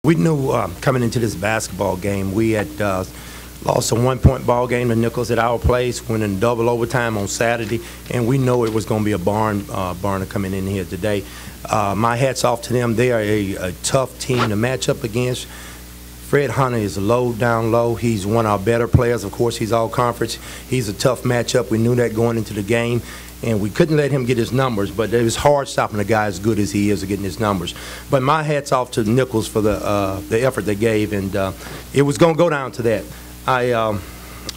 We knew coming into this basketball game, we had lost a one-point ball game to Nicholls at our place, went in double overtime on Saturday, and we know it was going to be a barner coming in here today. My hat's off to them. They are a tough team to match up against. Fred Hunter is down low. He's one of our better players. Of course, he's all conference. He's a tough matchup. We knew that going into the game, and we couldn't let him get his numbers, but it was hard stopping a guy as good as he is of getting his numbers. But my hat's off to Nicholls for the effort they gave, and it was going to go down to that.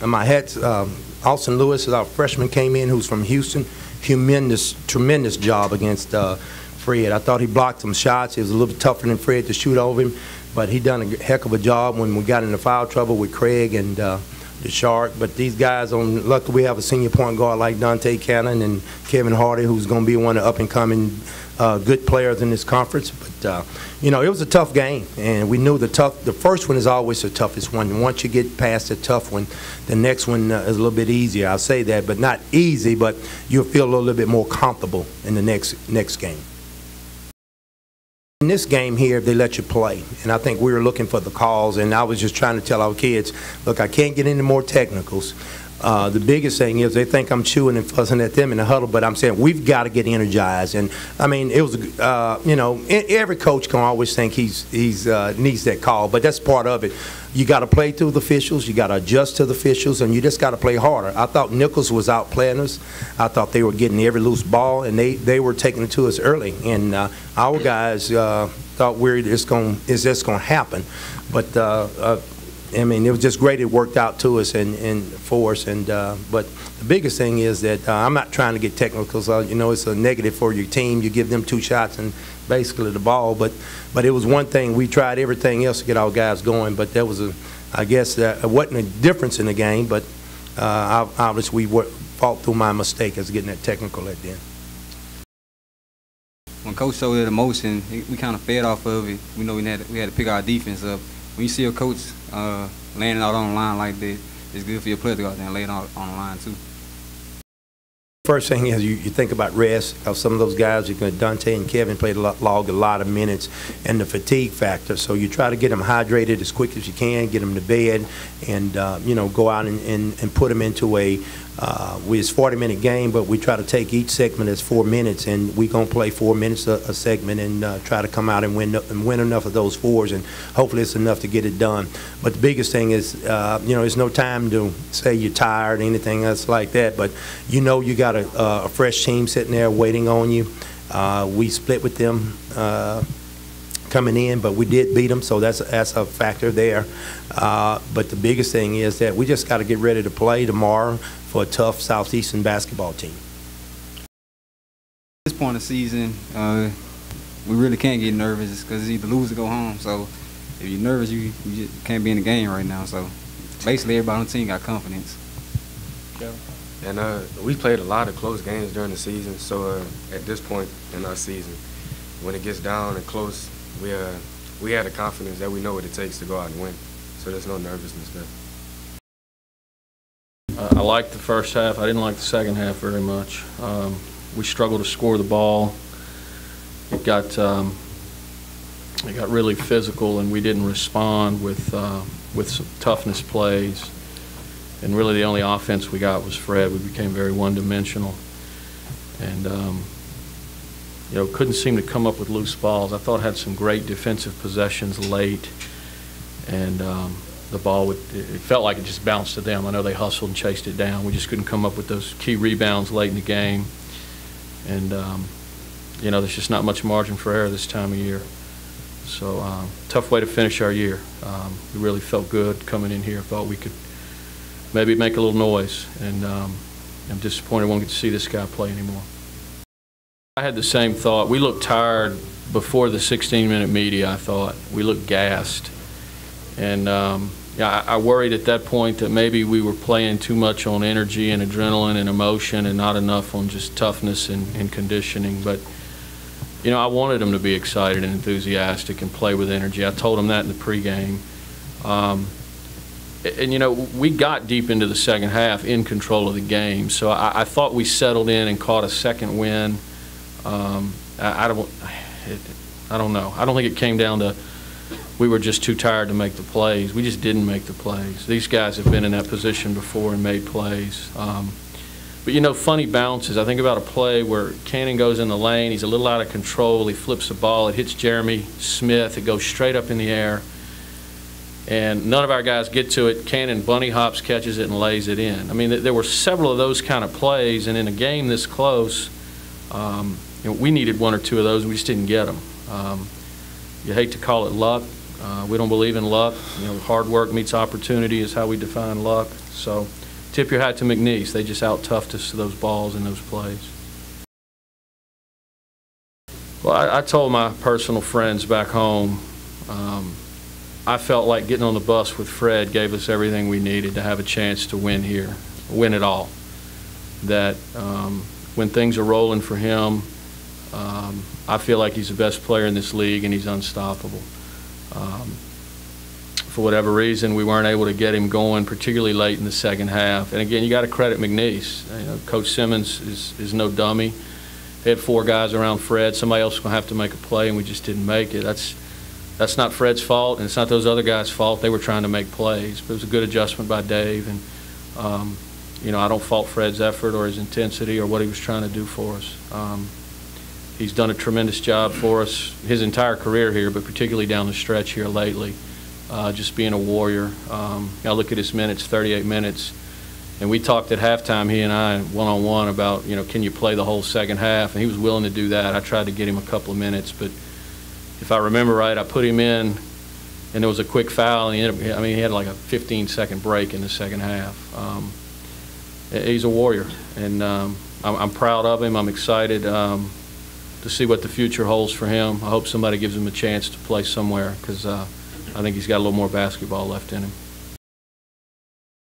My hat's Austin Lewis, our freshman, came in, who's from Houston. Tremendous job against Fred. I thought he blocked some shots. It was a little bit tougher than Fred to shoot over him, but he done a heck of a job when we got into foul trouble with Craig and the Shark. But these guys, luckily we have a senior point guard like Dante Cannon and Kevin Hardy, who's going to be one of the up-and-coming good players in this conference. But you know, it was a tough game, and we knew the first one is always the toughest one. Once you get past the tough one, the next one is a little bit easier. I'll say that, but not easy, but you'll feel a little bit more comfortable in the next game. In this game here, they let you play, and I think we were looking for the calls, and I was just trying to tell our kids, look, I can't get into more technicals. The biggest thing is they think I'm chewing and fussing at them in the huddle, but I'm saying we've got to get energized. And I mean, it was, you know, every coach can always think he needs that call, but that's part of it. You got to play through the officials, you got to adjust to the officials, and you just got to play harder. I thought Nicholls was outplaying us. I thought they were getting every loose ball, and they were taking it to us early. And our guys thought it's just going to happen, but. I mean, it was just great. It worked out to us and for us. And but the biggest thing is that I'm not trying to get technical because you know, it's a negative for your team. You give them 2 shots and basically the ball. But it was one thing. We tried everything else to get our guys going. But there was I guess it wasn't a difference in the game. But obviously we fought through my mistake as getting that technical at the end. When Coach showed that emotion, we kind of fed off of it. We know we had to pick our defense up. When you see a coach laying it out on the line like that, it's good for your player to go out there and lay it out on the line too. First thing is you think about rest. Some of those guys, Dante and Kevin, played a lot of minutes, and the fatigue factor. So you try to get them hydrated as quick as you can, get them to bed, and you know, go out and put them into a. It's a 40-minute game, but we try to take each segment as 4 minutes, and we're gonna play 4 minutes a segment and try to come out and win enough of those 4s, and hopefully it's enough to get it done. But the biggest thing is, you know, there's no time to say you're tired or anything else like that. But you know, you got a fresh team sitting there waiting on you. We split with them coming in, but we did beat them, so that's a factor there. But the biggest thing is that we just got to get ready to play tomorrow for a tough Southeastern basketball team. At this point of the season, we really can't get nervous because it's either lose or go home. So if you're nervous, you just can't be in the game right now. So basically everybody on the team got confidence. And we played a lot of close games during the season, so at this point in our season, when it gets down and close, we had the confidence that we know what it takes to go out and win. So there's no nervousness there. I liked the first half. I didn't like the second half very much. We struggled to score the ball. It got really physical, and we didn't respond with some toughness plays. And really, the only offense we got was Fred. We became very one-dimensional, and you know, couldn't seem to come up with loose balls. I thought had some great defensive possessions late, and the ball it felt like it just bounced to them. I know they hustled and chased it down. We just couldn't come up with those key rebounds late in the game, and you know, there's just not much margin for error this time of year. So tough way to finish our year. We really felt good coming in here. Thought we could maybe make a little noise, and I'm disappointed we won't get to see this guy play anymore. I had the same thought. We looked tired before the 16-minute media, I thought. We looked gassed. And yeah, I worried at that point that maybe we were playing too much on energy and adrenaline and emotion and not enough on just toughness and conditioning. But, you know, I wanted them to be excited and enthusiastic and play with energy. I told them that in the pregame. And, you know, we got deep into the second half in control of the game. So I thought we settled in and caught a second win. I don't know. I don't think it came down to we were just too tired to make the plays. We just didn't make the plays. These guys have been in that position before and made plays. But, you know, funny bounces. I think about a play where Cannon goes in the lane. He's a little out of control. He flips the ball. It hits Jeremy Smith. It goes straight up in the air. And none of our guys get to it. Cannon bunny hops, catches it, and lays it in. I mean, there were several of those kind of plays. And in a game this close, you know, we needed one or two of those, and we just didn't get them. You hate to call it luck. We don't believe in luck. You know, hard work meets opportunity is how we define luck. So tip your hat to McNeese. They just out-toughed us to those balls and those plays. Well, I told my personal friends back home, I felt like getting on the bus with Fred gave us everything we needed to have a chance to win here, win it all. That when things are rolling for him, I feel like he's the best player in this league and he's unstoppable. For whatever reason, we weren't able to get him going, particularly late in the second half. And again, you got to credit McNeese. You know, Coach Simmons is no dummy. They had 4 guys around Fred. Somebody else was going to have to make a play, and we just didn't make it. That's not Fred's fault, and it's not those other guys' fault. They were trying to make plays. But it was a good adjustment by Dave. And you know, I don't fault Fred's effort or his intensity or what he was trying to do for us. He's done a tremendous job for us his entire career here, but particularly down the stretch here lately, just being a warrior. I look at his minutes, 38 minutes, and we talked at halftime, he and I, one-on-one about, you know, can you play the whole second half? And he was willing to do that. I tried to get him a couple of minutes, but if I remember right, I put him in, and there was a quick foul, and he had like a 15-second break in the second half. He's a warrior, and I'm proud of him. I'm excited to see what the future holds for him. I hope somebody gives him a chance to play somewhere, because I think he's got a little more basketball left in him.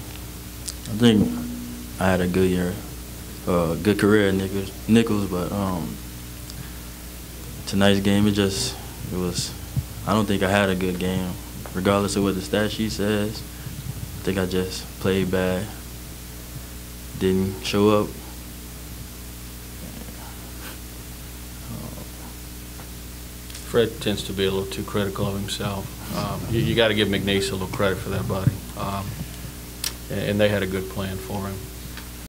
I think I had a good year, good career at Nicholls, but tonight's game, it was, I don't think I had a good game, regardless of what the stat sheet says. I think I just played bad, didn't show up. Fred tends to be a little too critical of himself. You got to give McNeese a little credit for that, buddy. And they had a good plan for him.